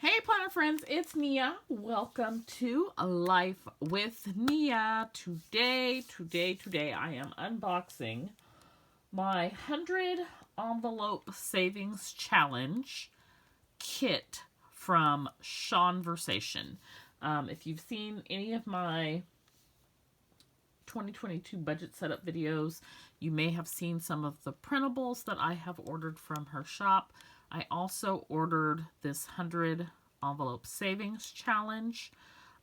Hey planner friends, it's Nia. Welcome to Life with Nia. Today I am unboxing my 100 envelope savings challenge kit from Shonversation. If you've seen any of my 2022 budget setup videos, you may have seen some of the printables that I have ordered from her shop. I also ordered this 100 envelope savings challenge,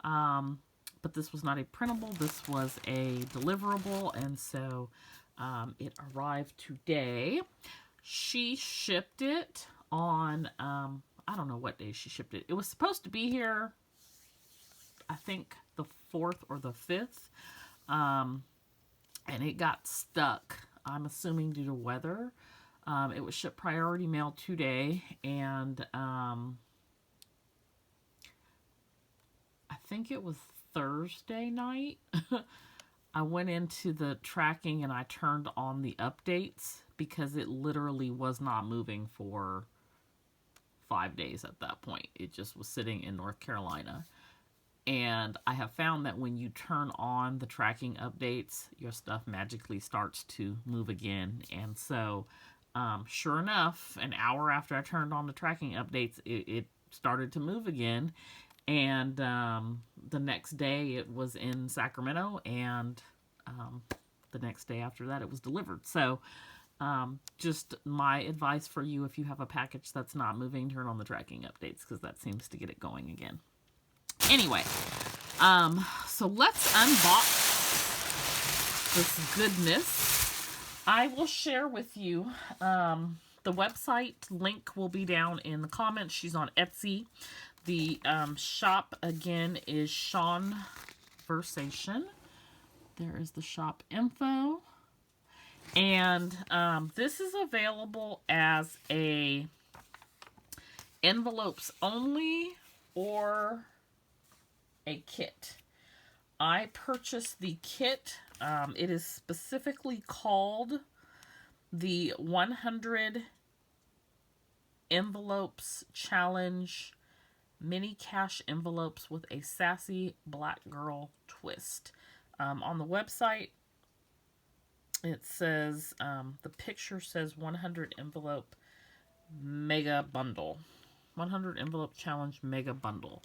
but this was not a printable, this was a deliverable, and so it arrived today. She shipped it on, I don't know what day she shipped it. It was supposed to be here, I think, the 4th or the 5th, and it got stuck, I'm assuming due to weather. It was shipped priority mail today, and I think it was Thursday night. I went into the tracking and I turned on the updates because it literally was not moving for 5 days at that point. It just was sitting in North Carolina. And I have found that when you turn on the tracking updates, your stuff magically starts to move again. And so sure enough, an hour after I turned on the tracking updates, it started to move again. And the next day it was in Sacramento, and the next day after that it was delivered. So just my advice for you, if you have a package that's not moving, turn on the tracking updates, because that seems to get it going again. Anyway, so let's unbox this goodness. I will share with you, the website link will be down in the comments. She's on Etsy. The shop, again, is Shonversation. There is the shop info. And this is available as a envelopes only or a kit. I purchased the kit. It is specifically called the 100 Envelopes Challenge Mini Cash Envelopes with a Sassy Black Girl Twist. On the website, it says, the picture says 100 Envelope Mega Bundle. 100 Envelope Challenge Mega Bundle.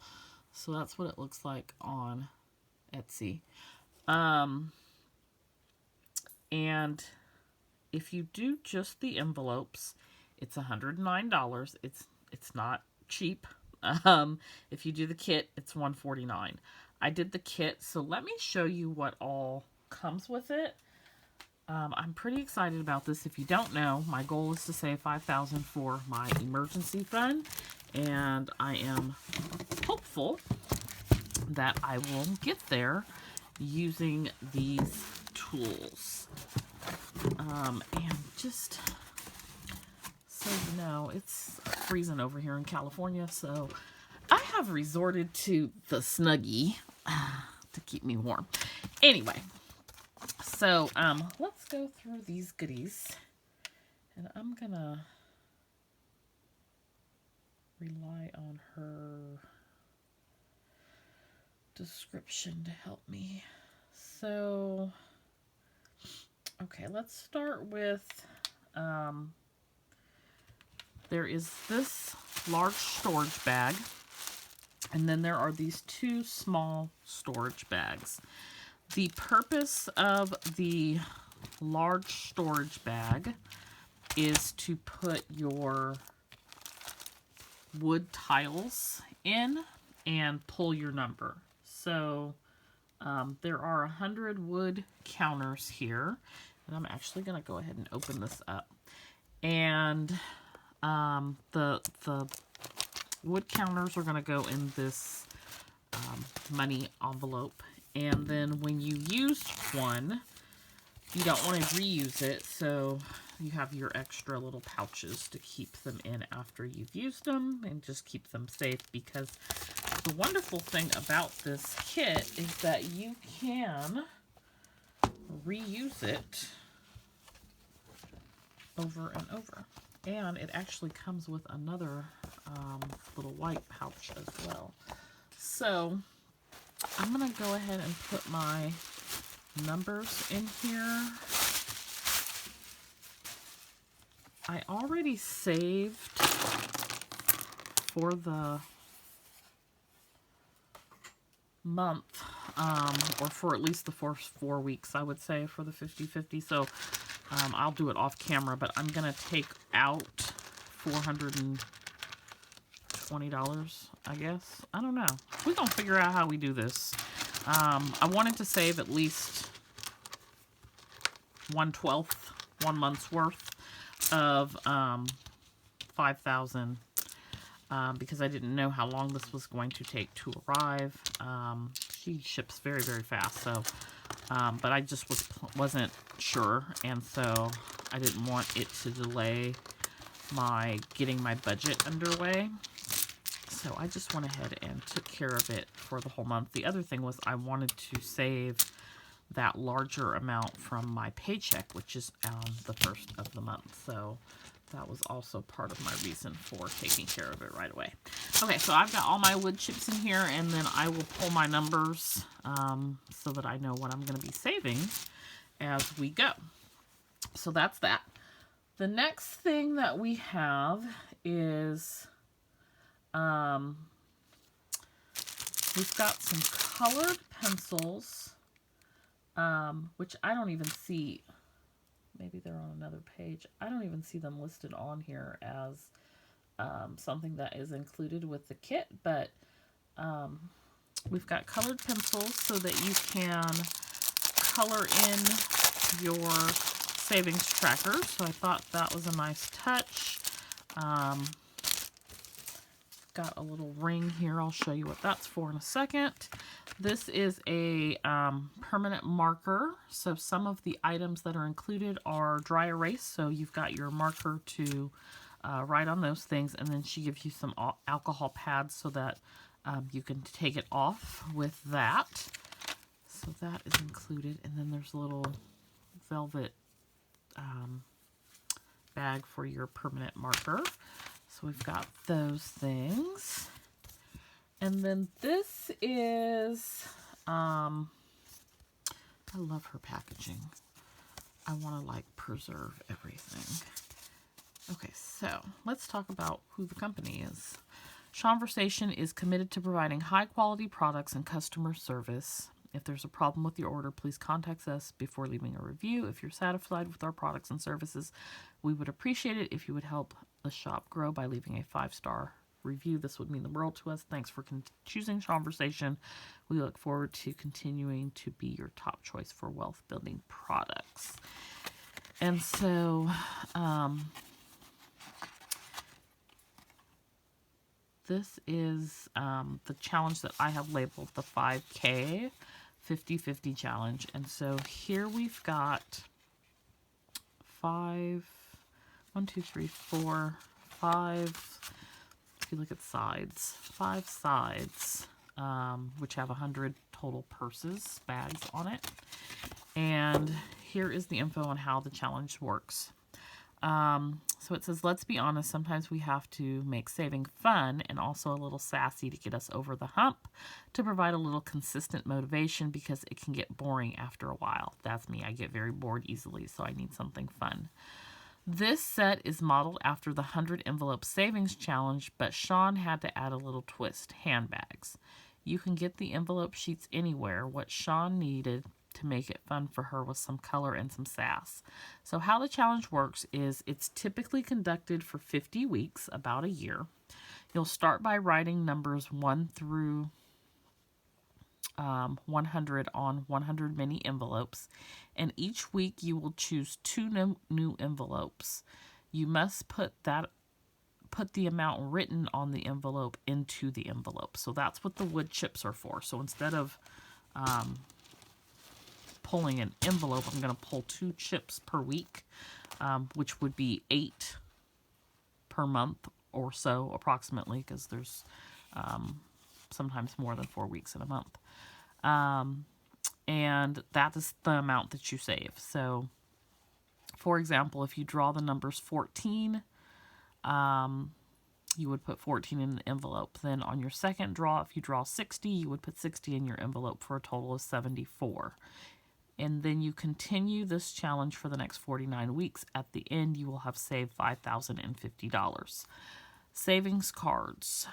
So that's what it looks like on Etsy. And if you do just the envelopes, it's $109. It's not cheap. If you do the kit, it's $149. I did the kit, so let me show you what all comes with it. I'm pretty excited about this. If you don't know, my goal is to save $5,000 for my emergency fund, and I am hopeful that I will get there using these tools. And just so you know, it's freezing over here in California, so I have resorted to the Snuggie to keep me warm. Anyway, so let's go through these goodies, and I'm gonna rely on her description to help me. So, okay, let's start with, there is this large storage bag, and then there are these two small storage bags. The purpose of the large storage bag is to put your wood tiles in and pull your number. So there are 100 wood counters here, and I'm actually going to go ahead and open this up. And the wood counters are going to go in this money envelope. And then when you use one, you don't want to reuse it, so you have your extra little pouches to keep them in after you've used them and just keep them safe, because the wonderful thing about this kit is that you can reuse it over and over. And it actually comes with another little white pouch as well. So I'm going to go ahead and put my numbers in here. I already saved for the month, or for at least the first 4 weeks, I would say, for the 50/50. So I'll do it off camera, but I'm going to take out $420, I guess. I don't know. We're going to figure out how we do this. I wanted to save at least 1/12, 1 month's worth of 5,000, because I didn't know how long this was going to take to arrive. She ships very, very fast, so but I just wasn't sure, and so I didn't want it to delay my getting my budget underway. So I just went ahead and took care of it for the whole month. The other thing was I wanted to save that larger amount from my paycheck, which is the first of the month. So that was also part of my reason for taking care of it right away. Okay, so I've got all my wood chips in here, and then I will pull my numbers so that I know what I'm going to be saving as we go. So that's that. The next thing that we have is we've got some colored pencils, which I don't even see. Maybe they're on another page. I don't even see them listed on here as something that is included with the kit, but we've got colored pencils so that you can color in your savings tracker. So I thought that was a nice touch. Got a little ring here. I'll show you what that's for in a second. This is a permanent marker. So some of the items that are included are dry erase. So you've got your marker to write on those things. And then she gives you some alcohol pads so that you can take it off with that. So that is included. And then there's a little velvet bag for your permanent marker. So we've got those things. And then this is, I love her packaging. I want to like preserve everything. Okay, so let's talk about who the company is. Shonversation is committed to providing high quality products and customer service. If there's a problem with your order, please contact us before leaving a review. If you're satisfied with our products and services, we would appreciate it if you would help the shop grow by leaving a 5-star review. This would mean the world to us. Thanks for choosing Shonversation. We look forward to continuing to be your top choice for wealth building products. And so this is the challenge that I have labeled the 5K 50/50 challenge. And so here we've got 5, 1, 2, 3, 4, 5. If you look at sides, 5 sides, which have 100 total purses, bags on it. And here is the info on how the challenge works. So it says, let's be honest, sometimes we have to make saving fun and also a little sassy to get us over the hump, to provide a little consistent motivation because it can get boring after a while. That's me. I get very bored easily, so I need something fun. This set is modeled after the 100 envelope savings challenge, but Sean had to add a little twist: handbags. You can get the envelope sheets anywhere. What Sean needed to make it fun for her was some color and some sass. So how the challenge works is it's typically conducted for 50 weeks, about a year. You'll start by writing numbers 1 through 100 on 100 mini envelopes, and each week you will choose 2 new envelopes. You must put the amount written on the envelope into the envelope. So that's what the wood chips are for. So instead of pulling an envelope, I'm going to pull 2 chips per week, which would be 8 per month or so, approximately, because there's sometimes more than 4 weeks in a month. And that is the amount that you save. So, for example, if you draw the numbers 14, you would put 14 in the envelope. Then on your second draw, if you draw 60, you would put 60 in your envelope for a total of 74. And then you continue this challenge for the next 49 weeks. At the end, you will have saved $5,050. Savings cards.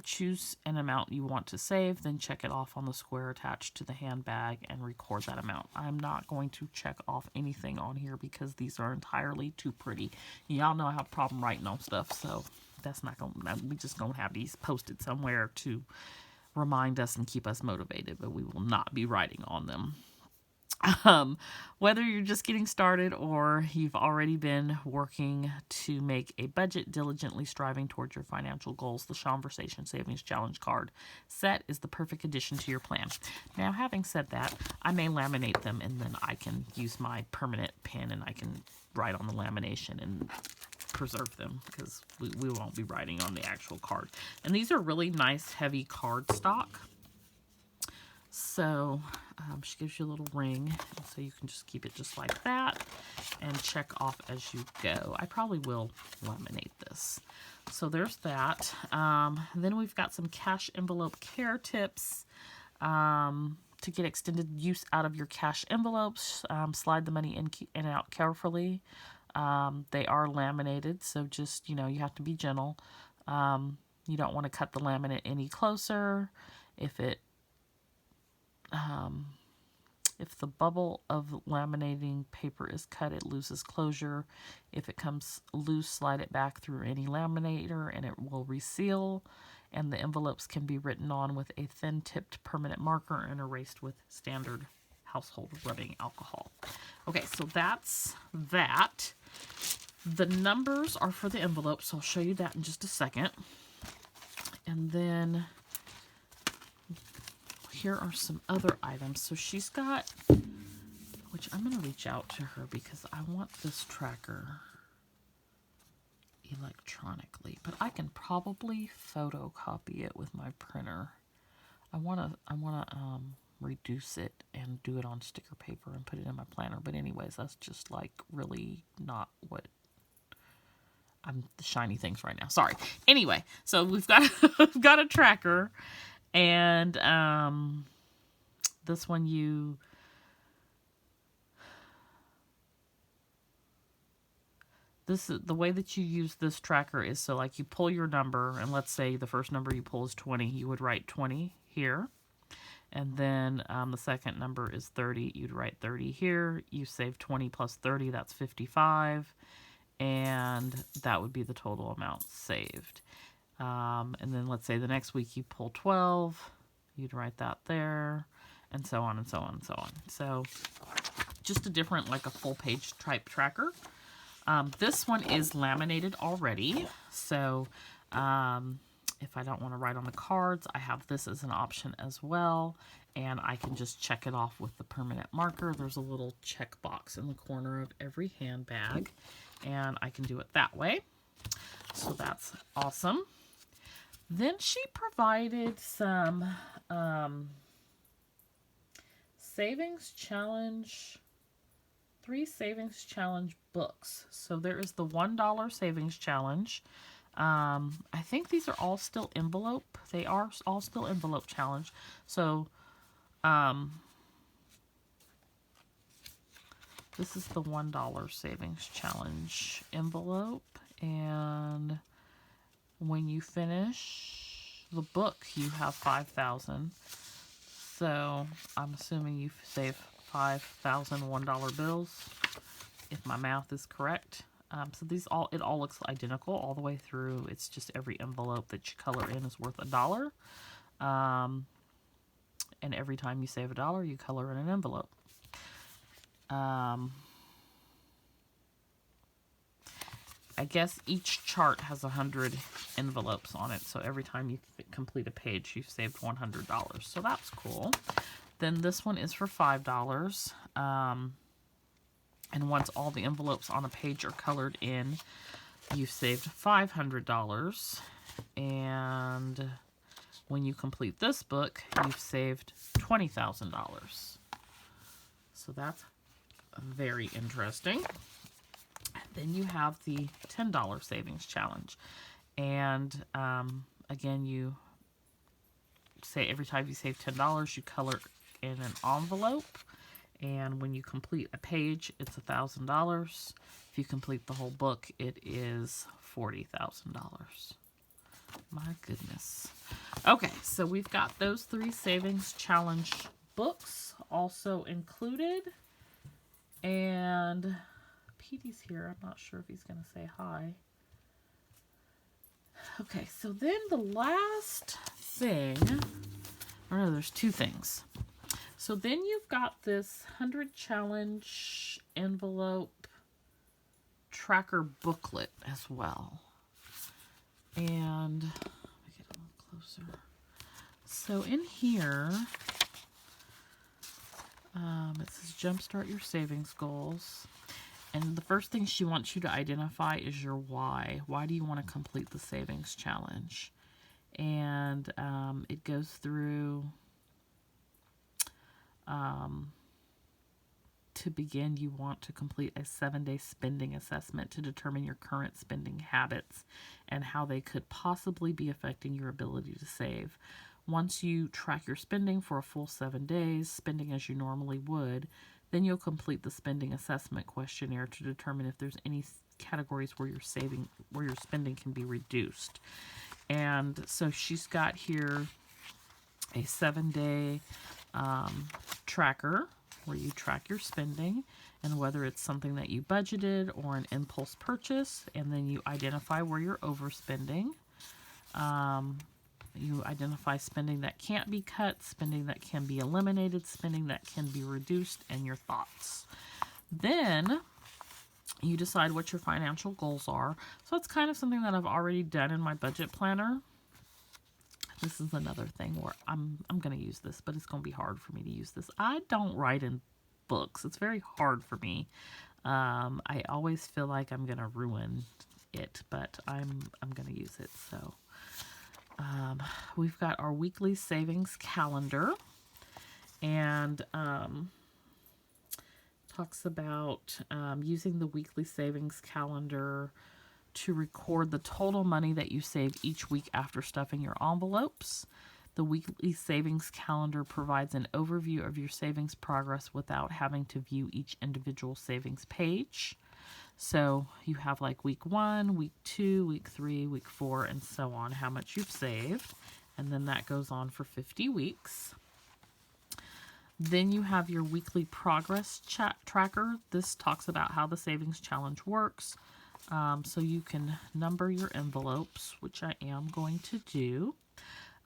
Choose an amount you want to save, then check it off on the square attached to the handbag and record that amount. I'm not going to check off anything on here because these are entirely too pretty. Y'all know I have a problem writing on stuff, so that's not going to, we just going to have these posted somewhere to remind us and keep us motivated, but we will not be writing on them. Whether you're just getting started or you've already been working to make a budget, diligently striving towards your financial goals, the Shonversation Savings Challenge card set is the perfect addition to your plan. Now, having said that, I may laminate them and then I can use my permanent pen and I can write on the lamination and preserve them because we won't be writing on the actual card. And these are really nice, heavy card stock. So she gives you a little ring, so you can just keep it just like that and check off as you go. I probably will laminate this. So there's that. Then we've got some cash envelope care tips. To get extended use out of your cash envelopes, slide the money in and out carefully. They are laminated, so just, you have to be gentle. You don't want to cut the laminate any closer. If the bubble of laminating paper is cut, it loses closure. If it comes loose, slide it back through any laminator and it will reseal. And the envelopes can be written on with a thin-tipped permanent marker and erased with standard household rubbing alcohol. Okay, so that's that. The numbers are for the envelopes, so I'll show you that in just a second. And then here are some other items. So she's got, which I'm going to reach out to her because I want this tracker electronically, but I can probably photocopy it with my printer. I want to reduce it and do it on sticker paper and put it in my planner. But anyways, that's just like really not what I'm the shiny things right now. Sorry. Anyway, so we've got we've got a tracker. And this one the way that you use this tracker is so like you pull your number, and let's say the first number you pull is 20, you would write 20 here. And then the second number is 30, you'd write 30 here. You save 20 plus 30, that's 55. And that would be the total amount saved. And then let's say the next week you pull 12, you'd write that there, and so on and so on and so on. So just a different, like a full page type tracker. This one is laminated already. So if I don't want to write on the cards, I have this as an option as well. And I can just check it off with the permanent marker. There's a little check box in the corner of every handbag, and I can do it that way. So that's awesome. Then she provided some savings challenge, 3 savings challenge books. So there is the $1 savings challenge. I think these are all still envelope. They are all still envelope challenge. So this is the $1 savings challenge envelope, and when you finish the book, you have 5,000. So I'm assuming you save 5,000 $1 bills, if my math is correct. So it all looks identical all the way through. It's just every envelope that you color in is worth $1. And every time you save $1, you color in an envelope. I guess each chart has 100 envelopes on it, so every time you complete a page, you've saved $100. So that's cool. Then this one is for $5. And once all the envelopes on a page are colored in, you've saved $500. And when you complete this book, you've saved $20,000. So that's very interesting. Then you have the $10 savings challenge. And again, you say every time you save $10, you color in an envelope. And when you complete a page, it's $1,000. If you complete the whole book, it is $40,000. My goodness. Okay, so we've got those 3 savings challenge books also included. And Petey's here. I'm not sure if he's going to say hi. Okay, so then the last thing, or no, there's 2 things. So then you've got this 100 challenge envelope tracker booklet as well. And let me get a little closer. So in here, it says jumpstart your savings goals. And the first thing she wants you to identify is your why. Why do you want to complete the savings challenge? And it goes through, to begin, you want to complete a 7-day spending assessment to determine your current spending habits and how they could possibly be affecting your ability to save. Once you track your spending for a full 7 days, spending as you normally would, then you'll complete the spending assessment questionnaire to determine if there's any categories where your spending can be reduced. And so she's got here a 7-day tracker where you track your spending and whether it's something that you budgeted or an impulse purchase, and then you identify where you're overspending. You identify spending that can't be cut, spending that can be eliminated, spending that can be reduced, and your thoughts. Then you decide what your financial goals are. So it's kind of something that I've already done in my budget planner. This is another thing where I'm going to use this, but it's going to be hard for me to use this. I don't write in books. It's very hard for me. I always feel like I'm going to ruin it, but I'm going to use it. So we've got our weekly savings calendar, and talks about using the weekly savings calendar to record the total money that you save each week after stuffing your envelopes. The weekly savings calendar provides an overview of your savings progress without having to view each individual savings page. So you have like week 1, week 2, week 3, week 4, and so on, how much you've saved. And then that goes on for 50 weeks. Then you have your weekly progress tracker. This talks about how the savings challenge works. So you can number your envelopes, which I am going to do.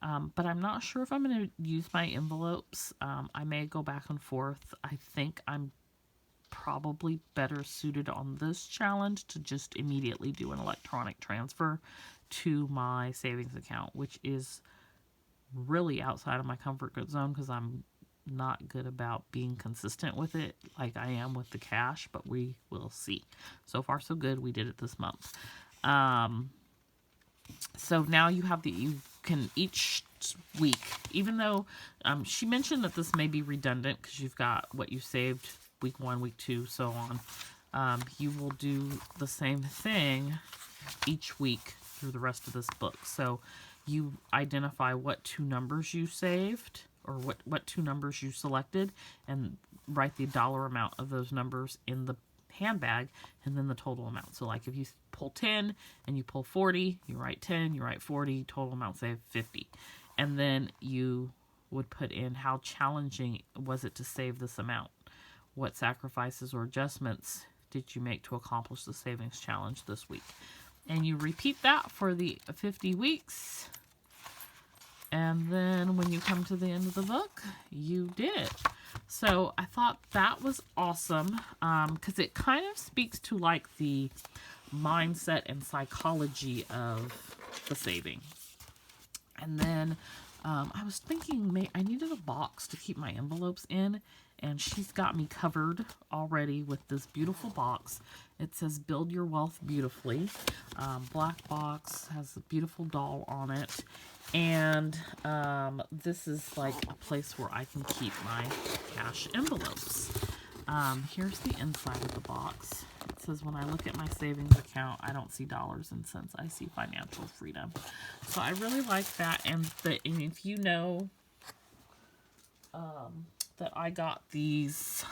But I'm not sure if I'm going to use my envelopes. I may go back and forth. I think I'm probably better suited on this challenge to just immediately do an electronic transfer to my savings account, which is really outside of my comfort zone because I'm not good about being consistent with it like I am with the cash, but we will see. So far so good. We did it this month. So now you can each week, even though she mentioned that this may be redundant because you've got what you saved week 1, week 2, so on. You will do the same thing each week through the rest of this book. So you identify what 2 numbers you saved, or what 2 numbers you selected, and write the dollar amount of those numbers in the handbag, and then the total amount. So like if you pull 10 and you pull 40, you write 10, you write 40, total amount saved 50. And then you would put in how challenging was it to save this amount. What sacrifices or adjustments did you make to accomplish the savings challenge this week? And you repeat that for the 50 weeks. And then when you come to the end of the book, you did it. So I thought that was awesome because it kind of speaks to like the mindset and psychology of the saving. And then I was thinking I needed a box to keep my envelopes in, and she's got me covered already with this beautiful box. It says Build Your Wealth Beautifully. Black box, has a beautiful doll on it. And this is like a place where I can keep my cash envelopes. Here's the inside of the box. It says, when I look at my savings account, I don't see dollars and cents. I see financial freedom. So I really like that. And if you know that I got these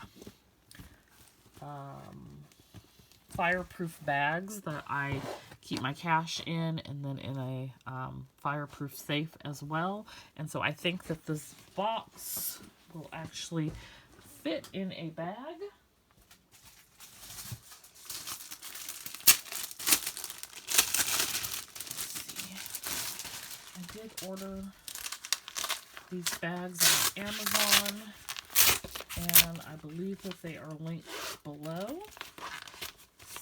fireproof bags that I keep my cash in, and then in a fireproof safe as well. And so I think that this box will actually fit in a bag. I did order these bags on Amazon, and I believe that they are linked below.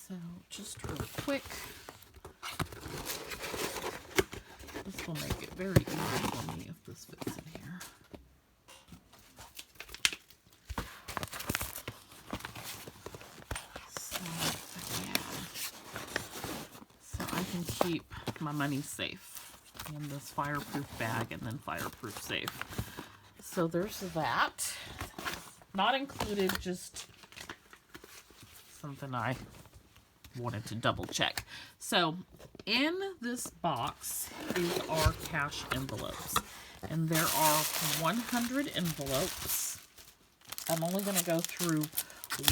So just real quick, this will make it very easy for me if this fits in here. So, yeah. So I can keep my money safe in this fireproof bag and then fireproof safe. So there's that. Not included, just something I wanted to double check. So in this box is our cash envelopes, and there are 100 envelopes. I'm only going to go through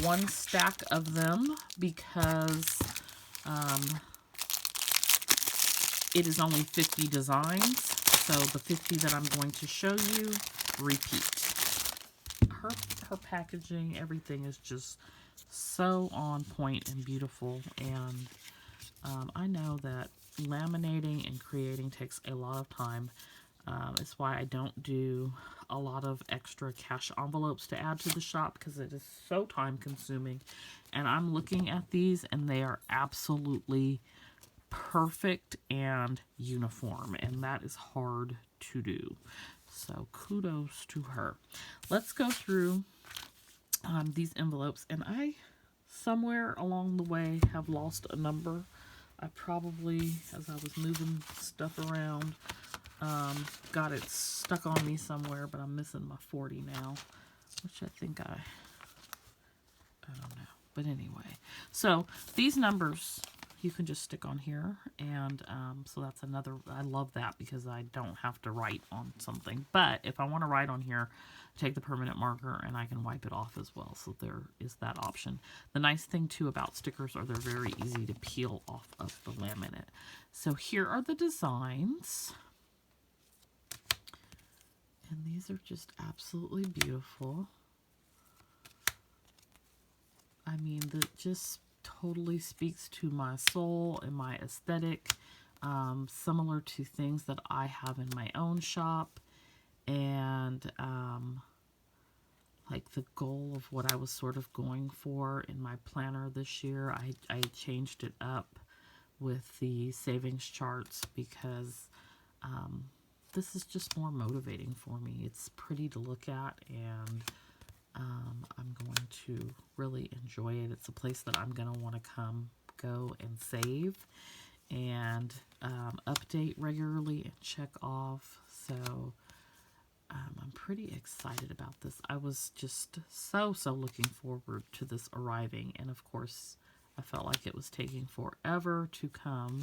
one stack of them because it is only 50 designs, so the 50 that I'm going to show you repeat. Her packaging, everything is just so on point and beautiful, and I know that laminating and creating takes a lot of time. It's why I don't do a lot of extra cash envelopes to add to the shop, because it is so time consuming. And I'm looking at these and they are absolutely perfect and uniform, and that is hard to do. So kudos to her. Let's go through these envelopes, and I somewhere along the way have lost a number. I probably, as I was moving stuff around, got it stuck on me somewhere, but I'm missing my 40 now, which I think I don't know. But anyway, so these numbers you can just stick on here, and so that's another, I love that because I don't have to write on something. But if I want to write on here, take the permanent marker and I can wipe it off as well. So there is that option. The nice thing too about stickers are they're very easy to peel off of the laminate. So here are the designs. And these are just absolutely beautiful. I mean, that just totally speaks to my soul and my aesthetic, similar to things that I have in my own shop, and like the goal of what I was sort of going for in my planner this year. I changed it up with the savings charts because this is just more motivating for me. It's pretty to look at, and I'm going to really enjoy it. It's a place that I'm going to want to go and save and update regularly and check off. So I'm pretty excited about this. I was just so looking forward to this arriving, and of course I felt like it was taking forever to come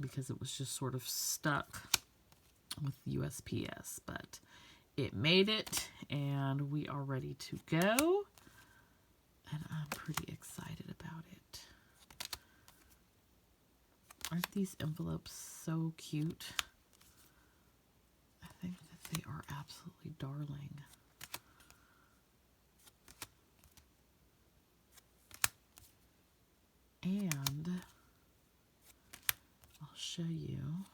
because it was just sort of stuck with USPS, but it made it, and we are ready to go, and I'm pretty excited about it. Aren't these envelopes so cute? I think that they are absolutely darling. And I'll show you.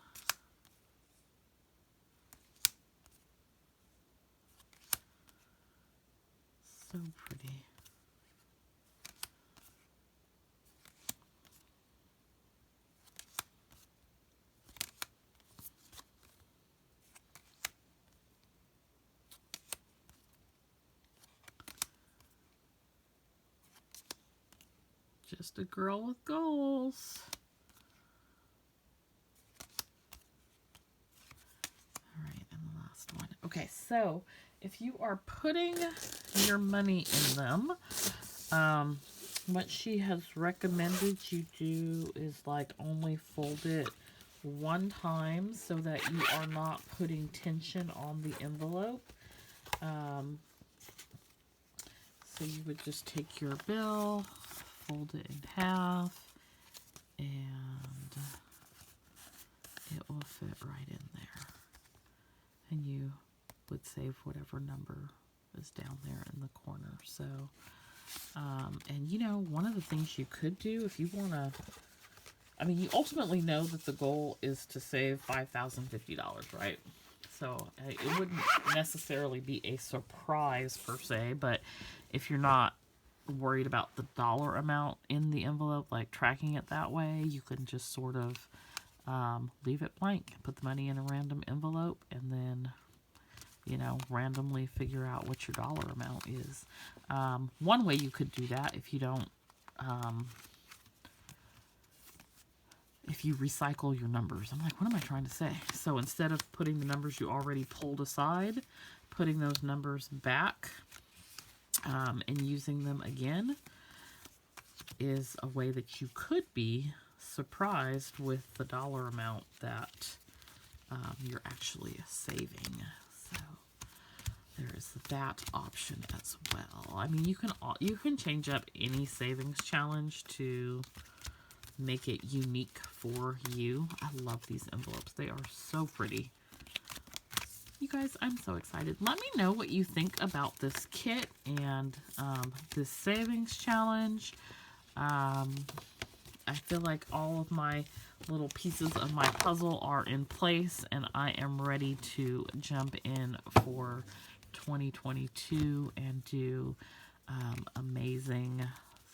So pretty. Just a girl with goals. All right, and the last one. Okay, so if you are putting your money in them. What she has recommended you do is like only fold it one time so that you are not putting tension on the envelope. So you would just take your bill, fold it in half, and it will fit right in there. And you would save whatever number is down there in the corner. So, and you know, one of the things you could do if you want to, I mean, you ultimately know that the goal is to save $5,050, right? So it wouldn't necessarily be a surprise per se, but if you're not worried about the dollar amount in the envelope, like tracking it that way, you can just sort of leave it blank, put the money in a random envelope, and then, you know, randomly figure out what your dollar amount is. One way you could do that, if you don't, if you recycle your numbers. I'm like, what am I trying to say? So instead of putting the numbers you already pulled aside, putting those numbers back and using them again is a way that you could be surprised with the dollar amount that you're actually saving. So there is that option as well. I mean, you can change up any savings challenge to make it unique for you. I love these envelopes. They are so pretty. You guys, I'm so excited. Let me know what you think about this kit and this savings challenge. I feel like all of my little pieces of my puzzle are in place, and I am ready to jump in for 2022 and do amazing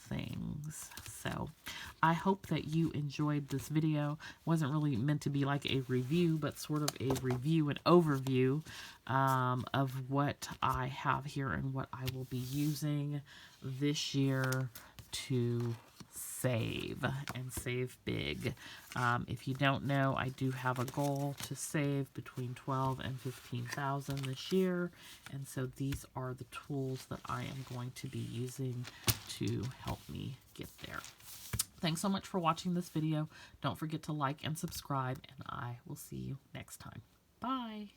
things. So I hope that you enjoyed this video. It wasn't really meant to be like a review, but sort of a review and overview of what I have here and what I will be using this year to save and save big. If you don't know, I do have a goal to save between 12 and 15,000 this year, and so these are the tools that I am going to be using to help me get there. Thanks so much for watching this video. Don't forget to like and subscribe, and I will see you next time. Bye.